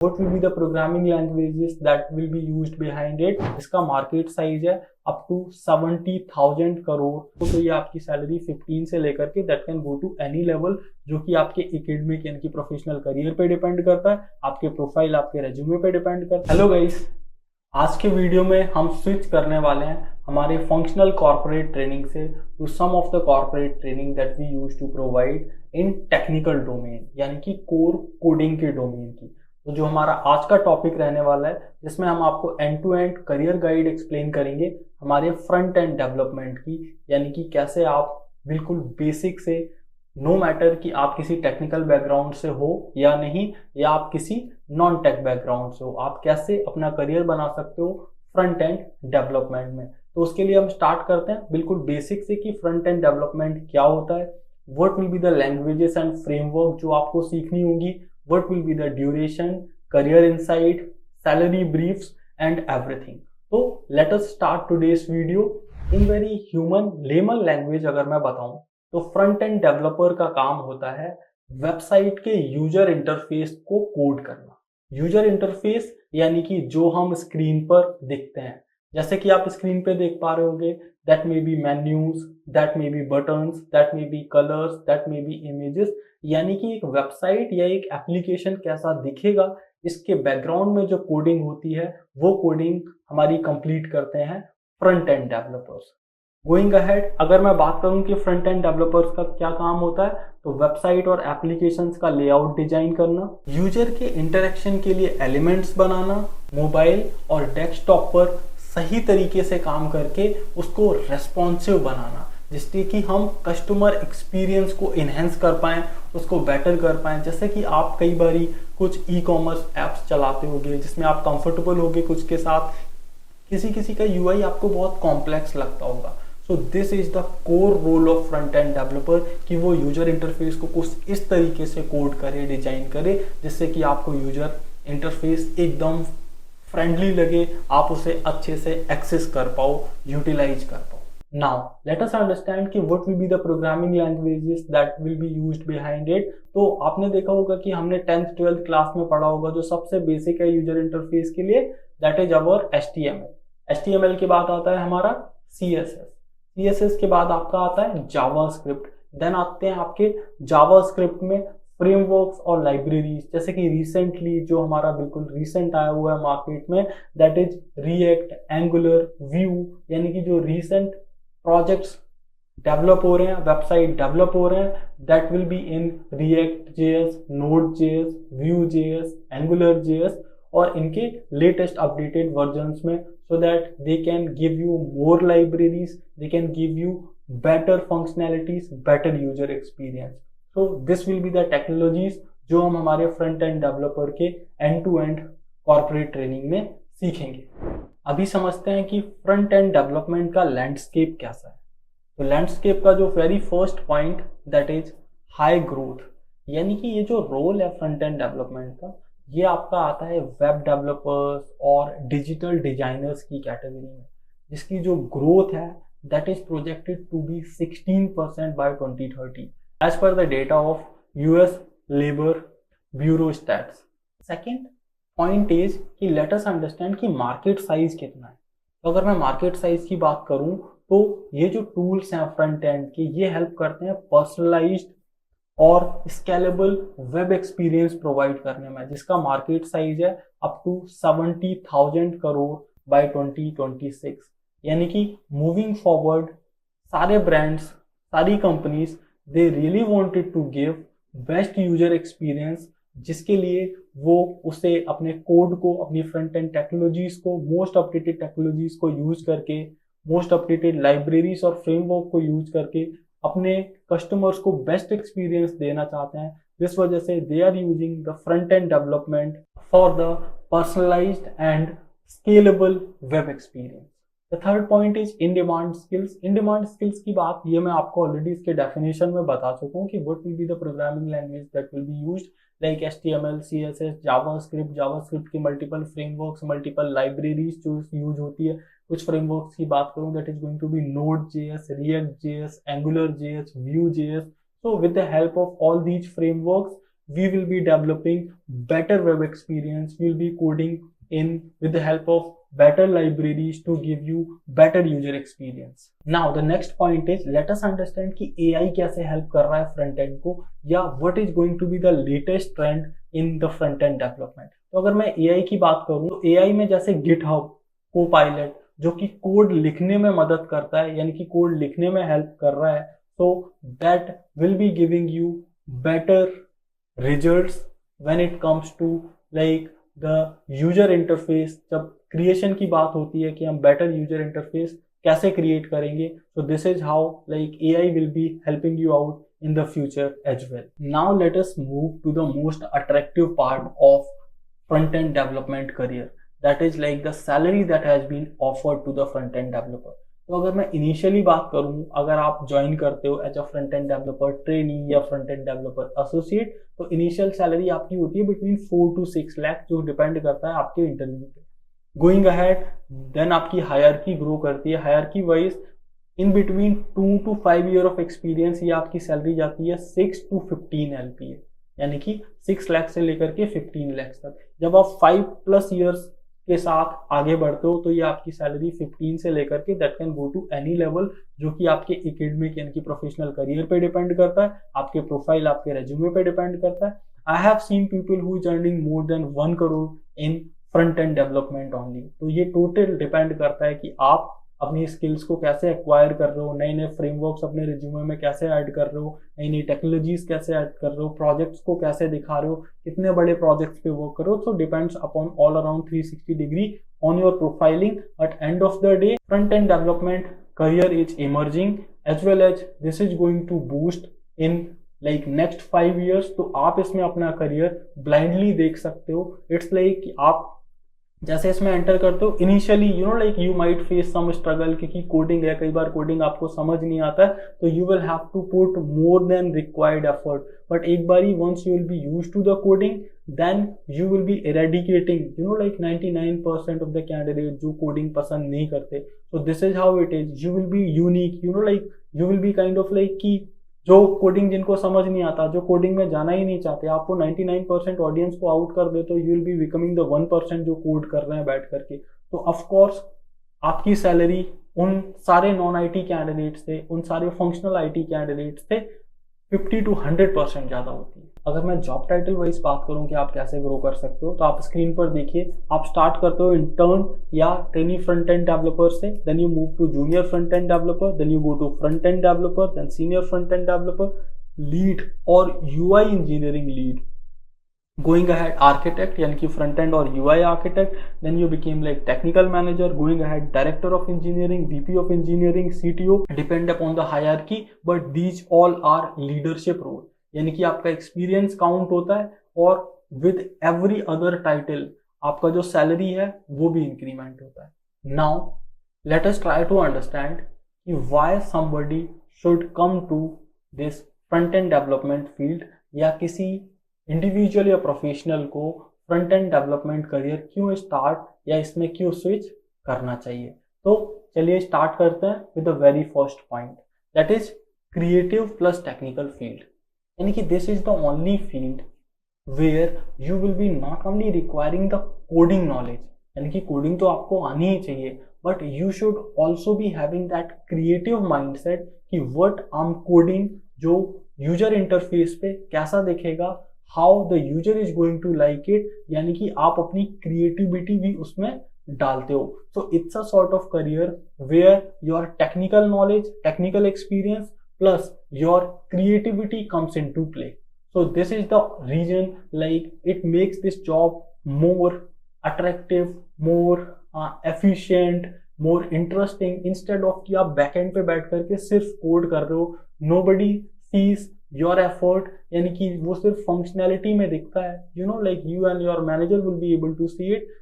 what will be the programming languages that will be used behind it। इसका market size है up to 70,000 crore. तो ये आपकी salary 15 से लेकर के that can go to any level, जो कि आपके एकेडमिक यानी कि प्रोफेशनल करियर पे डिपेंड करता है, आपके प्रोफाइल आपके रेज्यूमे पे डिपेंड करता है। हेलो गाइस, आज के वीडियो में हम स्विच करने वाले हैं हमारे फंक्शनल कॉर्पोरेट ट्रेनिंग से to some of the corporate training that we use to provide in technical domain, यानी कि कोर कोडिंग के डोमेन की। तो जो हमारा आज का टॉपिक रहने वाला है, जिसमें हम आपको end to end career guide explain करेंगे हमारे फ्रंट एंड डेवलपमेंट की, यानी कि कैसे आप बिल्कुल बेसिक से, नो मैटर कि आप किसी टेक्निकल बैकग्राउंड से हो या नहीं, या आप किसी नॉन टेक बैकग्राउंड से हो, आप कैसे अपना करियर बना सकते हो फ्रंट एंड डेवलपमेंट में। तो उसके लिए हम स्टार्ट करते हैं बिल्कुल बेसिक से कि फ्रंट एंड डेवलपमेंट क्या होता है, what will be the languages and framework जो आपको सीखनी होगी, what will be the duration, career insight, salary briefs and everything. तो let us start today's video in very human layman language. अगर मैं बताऊं तो फ्रंट एंड डेवलपर का काम होता है वेबसाइट के यूजर इंटरफेस को कोड करना। यूजर इंटरफेस यानी कि जो हम स्क्रीन पर दिखते हैं, जैसे कि आप स्क्रीन पे देख पा रहे होगे, that may be menus, that may be buttons, that may be colours, that may be images. यानी कि एक वेबसाइट या एक एप्लीकेशन कैसा दिखेगा, इसके बैकग्राउंड में जो कोडिंग होती है वो कोडिंग हमारी कंप्लीट करते हैं front end developers. Going ahead, अगर मैं बात करूं कि फ्रंट एंड डेवलपर्स का क्या काम होता है, तो वेबसाइट और एप्लीकेशंस का लेआउट डिजाइन करना, यूजर के इंटरेक्शन के लिए एलिमेंट्स बनाना, मोबाइल और डेस्कटॉप पर सही तरीके से काम करके उसको रेस्पॉन्सिव बनाना, जिससे कि हम कस्टमर एक्सपीरियंस को इन्हेंस कर पाएं, उसको बेटर कर पाएं। जैसे कि आप कई बारी कुछ ई कॉमर्स एप्स चलाते होंगे जिसमें आप कंफर्टेबल होगे कुछ के साथ, किसी किसी का यूआई आपको बहुत कॉम्प्लेक्स लगता होगा। So this is the core role of front end developer कि वो यूजर इंटरफेस को कुछ इस तरीके से कोड करे, डिजाइन करे, जिससे कि आपको यूजर इंटरफेस एकदम फ्रेंडली लगे, आप उसे अच्छे से एक्सेस कर पाओ, यूटिलाइज कर पाओ। नाउ लेट अस अंडरस्टैंड कि what will be the programming languages that will be used behind it. तो आपने देखा होगा कि हमने 10th 12th क्लास में पढ़ा होगा, जो सबसे बेसिक है यूजर इंटरफेस के लिए, that is our HTML। HTML के बाद आता है हमारा CSS के बाद आपका आता है जावास्क्रिप्ट, देन आते हैं आपके जावास्क्रिप्ट में फ्रेमवर्क्स और लाइब्रेरीज, जैसे कि रिसेंटली जो हमारा बिल्कुल रिसेंट आया हुआ है मार्केट में, that is react, angular, view, यानी कि जो रिसेंट प्रोजेक्ट्स डेवलप हो रहे हैं, वेबसाइट डेवलप हो रहे हैं, that will be in React JS, node JS, Vue JS, angular JS, और इनके लेटेस्ट अपडेटेड वर्जन्स में, so that they can give you more libraries, they can give you better functionalities, better user experience. So this will be the technologies जो हम हमारे front end developer के end to end corporate training में सीखेंगे। अभी समझते हैं कि फ्रंट एंड डेवलपमेंट का लैंडस्केप कैसा है। तो लैंडस्केप का जो very first point that is high growth, यानी कि ये जो रोल है फ्रंट एंड डेवलपमेंट का, ये आपका आता है वेब डेवलपर्स और डिजिटल डिजाइनर्स की कैटेगरी में, जिसकी जो ग्रोथ है that is projected to be 16% by 2030 as per the data of US labour bureau stats. Second point is कि लेट अस अंडरस्टैंड कि मार्केट साइज कितना है। तो अगर मैं मार्केट साइज की बात करूं तो ये जो टूल्स हैं फ्रंट एंड के, ये हेल्प करते हैं पर्सनलाइज्ड और स्केलेबल वेब एक्सपीरियंस प्रोवाइड करने में, जिसका मार्केट साइज है अप टू 70,000 करोड़ बाय 2026। यानी कि मूविंग फॉरवर्ड सारे ब्रांड्स, सारी companies, they really wanted to give best user experience, जिसके लिए वो उसे अपने कोड को, अपनी फ्रंट एंड टेक्नोलॉजीज को, मोस्ट अपडेटेड टेक्नोलॉजीज को यूज करके, मोस्ट अपडेटेड लाइब्रेरीज और फ्रेमवर्क को यूज करके अपने कस्टमर्स को बेस्ट एक्सपीरियंस देना चाहते हैं। जिस वजह से they are using the front end development for the personalised and scalable web experience. The third point is in demand skills. In demand skills की बात ये मैं आपको ऑलरेडी इसके डेफिनेशन में बता चुका हूँ कि what will be the programming language that will be used, like HTML, CSS, JavaScript की मल्टीपल फ्रेमवर्क्स, मल्टीपल लाइब्रेरीज जो यूज होती है। कुछ फ्रेमवर्क्स की बात करूं, that is going to be Node.js, React.js, Angular.js, Vue.js। So with the help of all these frameworks, we will be developing better web experience. We'll be coding in with the help of better libraries to give you better user experience. Now the next point is, let us understand कि AI कैसे help कर रहा है front end को, या what is going to be the latest trend in the front end development. तो अगर मैं AI की बात करूँ तो AI में जैसे GitHub, Copilot जो कि कोड लिखने में मदद करता है, यानी कि कोड लिखने में हेल्प कर रहा है, so that will be giving you better results when it comes to like the user interface. जब क्रिएशन की बात होती है कि हम बेटर यूजर इंटरफेस कैसे क्रिएट करेंगे, so this is how like AI will be helping you out in the future as well. Now let us move to the most attractive part of front end development career, that is like the salary that has been offered to the front end developer. तो अगर मैं initially बात करूं, अगर आप join करते हो as a front end developer trainee या फ्रंट एंड डेवलपर एसोसिएट, तो इनिशियल सैलरी आपकी होती है बिटवीन 4 to 6 लाख, जो डिपेंड करता है आपके इंटरव्यू पे. गोइंग अहेड देन आपकी हायरकी ग्रो करती है. Hierarchy wise in between 2 to 5 year of experience ये आपकी सैलरी जाती है 6 to 15 LPA, यानी कि 6 लाख से लेकर के 15 लाख तक. जब आप 5+ ईयर्स के साथ आगे बढ़ते हो तो ये आपकी सैलरी 15 से लेकर के that can go to any level, जो कि आपके एकेडमिक यानी कि प्रोफेशनल करियर पे डिपेंड करता है, आपके प्रोफाइल, आपके रेज्यूमे पे डिपेंड करता है. I have seen people who is earning more than 1 crore in front end development only. तो ये टोटल डिपेंड करता है कि आप अपनी स्किल्स को कैसे एक्वायर कर रहे हो, नए नए फ्रेमवर्क्स अपने रिज्यूमे में कैसे ऐड कर रहे हो, नई नई टेक्नोलॉजीज कैसे ऐड कर रहे हो, प्रोजेक्ट्स को कैसे दिखा रहे हो, कितने बड़े प्रोजेक्ट्स पे वर्क करो. So depends upon all around 360 degree on your profiling. At end of the day front end development career is emerging as well as this is going to boost in like next 5 years. तो आप इसमें अपना career blindly देख सकते हो. It's like आप जैसे इसमें एंटर करते हो initially you know like you might face some struggle, क्योंकि कोडिंग है, कई बार कोडिंग आपको समझ नहीं आता है, तो you will have to put more than required effort. But एक बारी once you will be used to the coding, then you will be eradicating you know like 99% of the candidate जो कोडिंग पसंद नहीं करते. So this is how it is. You will be unique, you know like you will be kind of like कि जो coding जिनको समझ नहीं आता, जो कोडिंग में जाना ही नहीं चाहते, आपको 99% ऑडियंस को आउट कर दे, तो you will be becoming the 1% जो कोड कर रहे हैं बैठ करके. तो ऑफ कोर्स आपकी सैलरी उन सारे नॉन आईटी कैंडिडेट्स से, उन सारे फंक्शनल आईटी कैंडिडेट्स से 50 to 100% ज्यादा होती है. अगर मैं जॉब टाइटल वाइज बात करूं कि आप कैसे ग्रो कर सकते हो, तो आप स्क्रीन पर देखिए, आप स्टार्ट करते हो इंटर्न या ट्रेनी फ्रंट एंड डेवलपर से, then you move to junior front end developer, then you go to front end developer, then senior front end developer, lead और UI engineering lead. Going ahead architect यानी कि front end और UI architect, then you became like technical manager, going ahead director of engineering, VP of engineering, CTO, depend upon the hierarchy, but these all are leadership role. यानी कि आपका experience count होता है और with every other title आपका जो salary है वो भी इंक्रीमेंट होता है. Now let us try to understand कि why somebody should come to this front end development field, या किसी इंडिविजुअल या प्रोफेशनल को फ्रंट एंड डेवलपमेंट करियर क्यों स्टार्ट या इसमें क्यों स्विच करना चाहिए. तो चलिए स्टार्ट करते हैं with the very first point, that is creative plus technical field. यानी कि this is the only field where you will be not only requiring the coding knowledge, यानी कि कोडिंग तो आपको आनी ही चाहिए, but you should also be having that creative mindset कि व्हाट आई एम कोडिंग, जो यूजर इंटरफेस पे कैसा दिखेगा, how the user is going to like it, यानी कि आप अपनी क्रिएटिविटी भी उसमें डालते हो. So it's a sort of career where your technical knowledge, technical experience plus your creativity comes into play. So this is the reason like it makes this job more attractive, more efficient, more interesting, instead of कि आप backend पे बैठ करके सिर्फ code कर रहे हो, nobody sees your effort, यानी कि वो सिर्फ फंक्शनैलिटी में दिखता है, you know like you and your manager will be able to see it,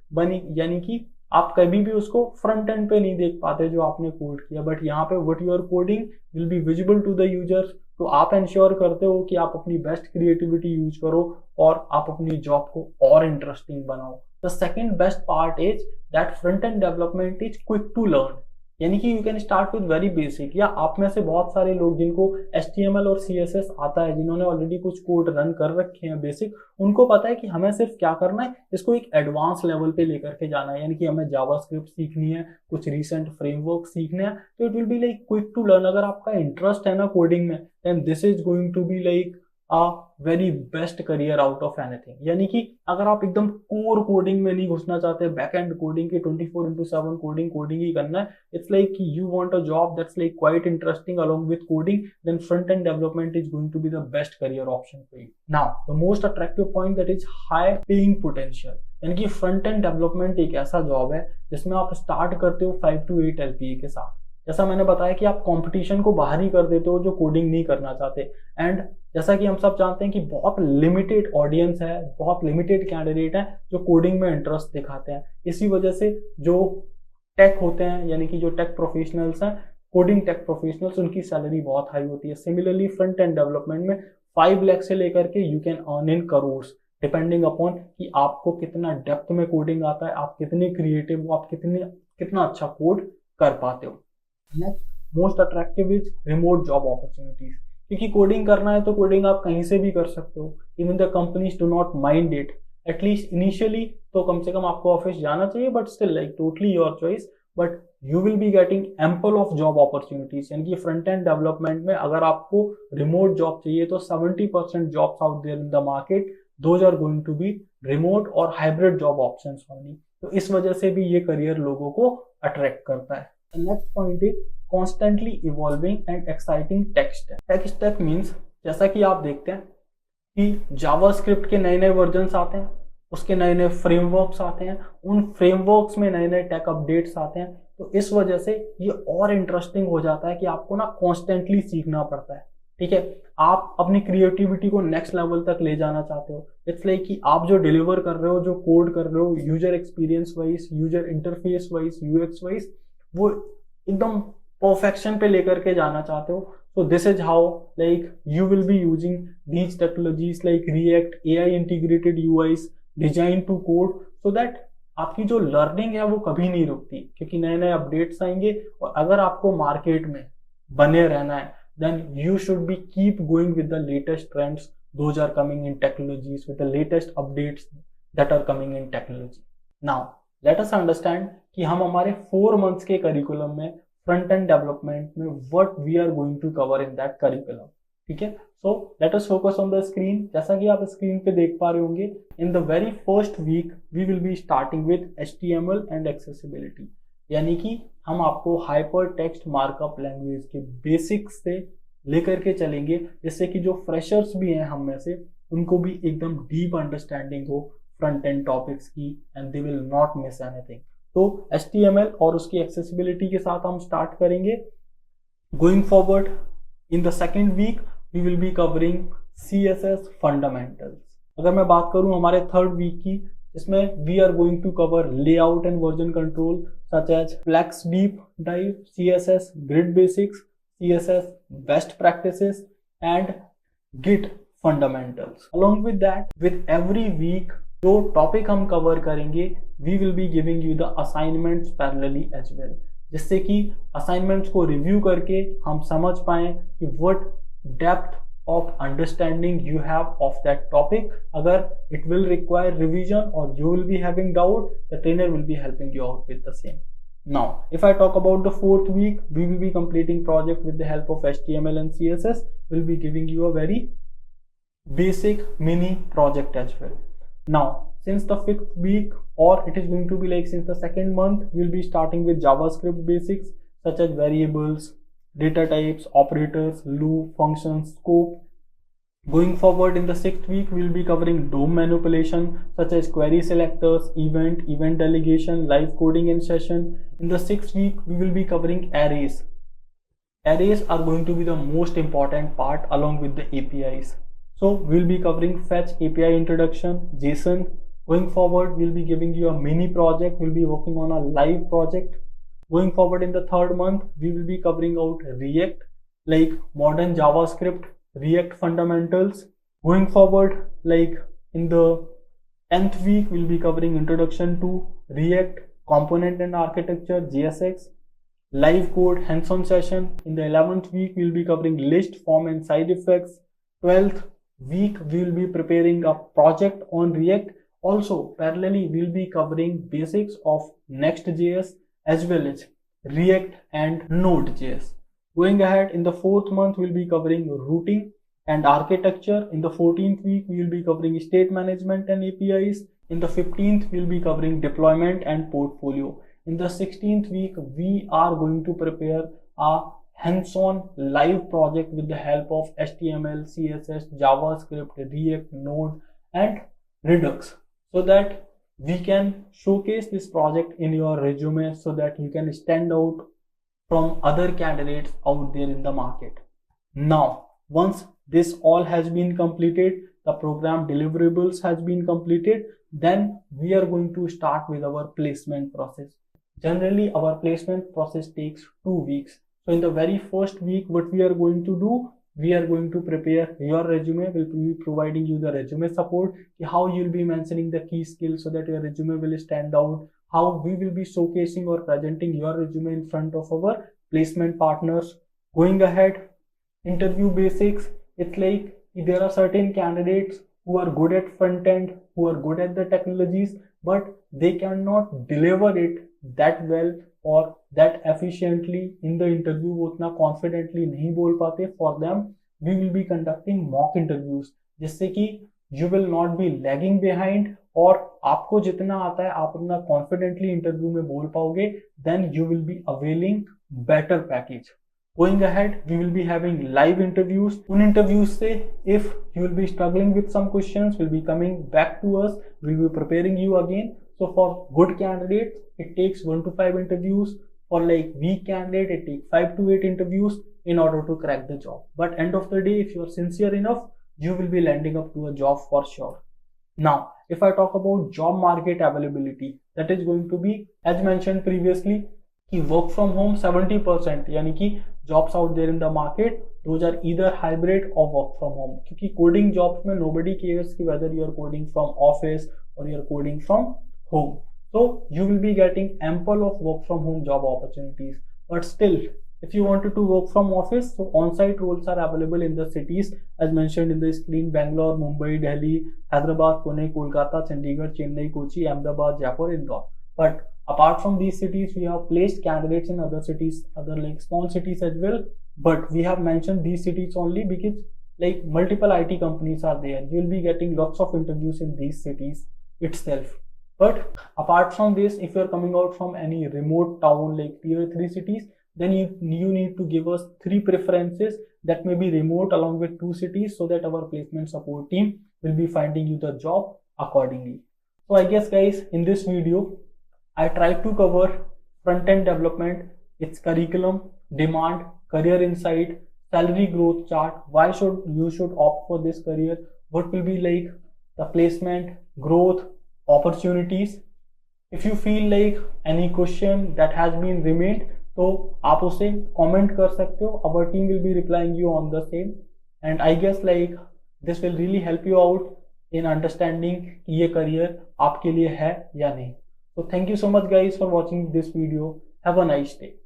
यानी कि आप कभी भी उसको फ्रंट एंड पे नहीं देख पाते जो आपने कोड किया, बट यहाँ पे what you are coding will be visible to the users. तो आप इंश्योर करते हो कि आप अपनी बेस्ट क्रिएटिविटी यूज करो और आप अपनी जॉब को और इंटरेस्टिंग बनाओ. The second best part is that front end development is quick to learn. यानी कि you can start with very basic. या आप में से बहुत सारे लोग जिनको HTML और CSS आता है, जिन्होंने ऑलरेडी कुछ कोड रन कर रखे हैं बेसिक, उनको पता है कि हमें सिर्फ क्या करना है, इसको एक एडवांस लेवल पे लेकर के जाना है। यानी कि हमें जावास्क्रिप्ट सीखनी है, कुछ रिसेंट फ्रेमवर्क सीखने हैं, तो it will be like quick to learn. अगर आपका इंटरेस्ट है ना कोडिंग में, then this is going to be like a very best career out of anything. यानी कि अगर आप एकदम कोर कोडिंग में नहीं घुसना चाहते, बैक एंड कोडिंग की 24/7 कोडिंग ही करना है, it's like you want a job that's like quite interesting along with coding, then front end development is going to be the best career option for you. Now the most attractive point that is high paying potential, यानी कि front end development एक ऐसा job है जिसमें आप start करते हो 5 to 8 LPA के साथ। जैसा मैंने बताया कि आप कंपटीशन को बाहर ही कर देते हो जो कोडिंग नहीं करना चाहते। एंड जैसा कि हम सब जानते हैं कि बहुत लिमिटेड ऑडियंस है, बहुत लिमिटेड कैंडिडेट है जो कोडिंग में इंटरेस्ट दिखाते हैं। इसी वजह से जो टेक होते हैं, यानी कि जो टेक प्रोफेशनल्स हैं, कोडिंग टेक प्रोफेशनल्स, उनकी सैलरी बहुत हाई होती है। सिमिलरली फ्रंट एंड डेवलपमेंट में 5 लाख से लेकर के you can earn in crores, depending upon कि आपको कितना डेप्थ में कोडिंग आता है, आप कितने क्रिएटिव हो, आप कितना अच्छा कोड कर पाते हो। Next most attractive is remote job opportunities, क्योंकि कोडिंग करना है तो कोडिंग आप कहीं से भी कर सकते हो। Even the companies do not mind it, at least initially तो कम से कम आपको ऑफिस जाना चाहिए, but still like totally your choice, but you will be getting ample of job opportunities. यानी कि फ्रंट एंड डेवलपमेंट में अगर आपको रिमोट जॉब चाहिए तो 70% jobs out there in the market, those are going to be remote और hybrid job options only. तो इस वजह से भी ये करियर लोगों को अट्रैक्ट करता है। Next point is constantly evolving and exciting tech stack. Tech stack means जैसा कि आप देखते हैं कि जावास्क्रिप्ट के नए नए वर्जन्स आते हैं, उसके नए नए फ्रेमवर्क्स आते हैं, उन फ्रेमवर्क्स में नए नए टेक अपडेट्स आते हैं। तो इस वजह से ये और इंटरेस्टिंग हो जाता है कि आपको ना कॉन्स्टेंटली सीखना पड़ता है। ठीक है, आप अपनी क्रिएटिविटी को नेक्स्ट लेवल तक ले जाना चाहते हो। इट्स लाइक कि आप जो डिलीवर कर रहे हो, जो कोड कर रहे हो, user experience wise, user interface wise, UX wise, वो एकदम परफेक्शन पे लेकर के जाना चाहते हो। So this is how like you will be using these technologies like React, AI integrated UIs, design to code, so that आपकी जो लर्निंग है वो कभी नहीं रुकती, क्योंकि नए नए अपडेट्स आएंगे। और अगर आपको मार्केट में बने रहना है, then you should be keep going with the latest trends, those are coming in technologies, with the latest updates that are coming in technology. Now let us understand कि हम हमारे 4 months के करिकुलम में front end development में what we are going to cover in that curriculum. ठीक है, so let us focus on the screen. जैसा कि आप स्क्रीन पे देख पा रहे होंगे, in the very first week we will be starting with HTML and accessibility. यानी कि हम आपको हाइपर टेक्स्ट मार्कअप लैंग्वेज के बेसिक्स से लेकर के चलेंगे, जिससे कि जो फ्रेशर्स भी हैं हम में से, उनको भी एकदम डीप अंडरस्टैंडिंग हो फ्रंट एंड टॉपिक्स की, and they will not miss anything. तो HTML और उसकी एक्सेसिबिलिटी के साथ हम स्टार्ट करेंगे। Going forward in the second week we will be covering CSS fundamentals. अगर मैं बात करूं हमारे थर्ड वीक की, इसमें we are going to cover layout and version control such as flex deep dive, CSS grid basics, CSS best practices and git fundamentals. Along with that, with every week जो topic हम cover करेंगे, we will be giving you the assignments parallelly as well, जिससे कि assignments को review करके हम समझ पाएं कि what depth of understanding you have of that topic. अगर it will require revision or you will be having doubt, the trainer will be helping you out with the same. Now, if I talk about the fourth week, we will be completing project with the help of HTML and CSS. We'll be giving you a very basic mini project as well. Now, since the fifth week, or it is going to be like since the second month, we'll be starting with JavaScript basics such as variables, data types, operators, loop, functions, scope. Going forward in the sixth week, we'll be covering DOM manipulation such as query selectors, event delegation, live coding in session. In the sixth week, we will be covering arrays. Arrays are going to be the most important part along with the APIs. So we'll be covering fetch, API introduction, JSON. Going forward, we'll be giving you a mini project. We'll be working on a live project. Going forward in the third month, we will be covering out React, like modern JavaScript, React fundamentals. Going forward, like in the 10th week, we'll be covering introduction to React, component and architecture, JSX. live code hands-on session. In the 11th week, we'll be covering list, form and side effects. 12th week, we'll be preparing a project on React. Also, parallelly, we'll be covering basics of Next.js as well as React and Node.js. Going ahead, in the 4th month, we'll be covering routing and architecture. In the 14th week, we'll be covering state management and APIs. In the 15th, we'll be covering deployment and portfolio. In the 16th week, we are going to prepare a hands-on live project with the help of HTML, CSS, JavaScript, React, Node, and Redux, so that we can showcase this project in your resume so that you can stand out from other candidates out there in the market. Now, once this all has been completed, the program deliverables has been completed, then we are going to start with our placement process. Generally, our placement process takes 2 weeks. So in the very first week, what we are going to do, we are going to prepare your resume. We'll be providing you the resume support, how you'll be mentioning the key skills so that your resume will stand out, how we will be showcasing or presenting your resume in front of our placement partners. Going ahead, interview basics. It's like there are certain candidates who are good at front end, who are good at the technologies, but they cannot deliver it that well or that efficiently in the interview. वो उतना confidently नहीं बोल पाते. For them, we will be conducting mock interviews, जिससे कि you will not be lagging behind, और आपको जितना आता है आप उतना confidently interview में बोल पाओगे. Then you will be availing better package. Going ahead, we will be having live interviews. उन interviews से, if you will be struggling with some questions, will be coming back to us. We will be preparing you again. So for good candidates, it takes 1 to 5 interviews. For like weak candidate, it takes 5 to 8 interviews in order to crack the job. But end of the day, if you are sincere enough, you will be landing up to a job for sure. Now, if I talk about job market availability, that is going to be, as mentioned previously, कि work from home 70%, यानी कि jobs out there in the market, those are either hybrid or work from home. क्योंकि coding jobs में nobody cares कि whether you are coding from office or you are coding from home. So you will be getting ample of work from home job opportunities. But still, if you wanted to work from office, so on-site roles are available in the cities as mentioned in the screen: Bangalore, Mumbai, Delhi, Hyderabad, Pune, Kolkata, Chandigarh, Chennai, Kochi, Ahmedabad, Jaipur, Indore. But apart from these cities, we have placed candidates in other cities, other like small cities as well. But we have mentioned these cities only because like multiple IT companies are there. You will be getting lots of interviews in these cities itself. But apart from this, if you are coming out from any remote town like tier 3 cities, then you need to give us 3 preferences that may be remote along with 2 cities, so that our placement support team will be finding you the job accordingly. So I guess guys, in this video, I tried to cover front-end development, its curriculum, demand, career insight, salary growth chart, why you should opt for this career, what will be like the placement, growth, opportunities. If you feel like any question that has been remained, तो आप उसे comment कर सकते हो. Our team will be replying you on the same. And I guess like this will really help you out in understanding कि ये career आपके लिए है या नहीं. So thank you so much guys for watching this video. Have a nice day.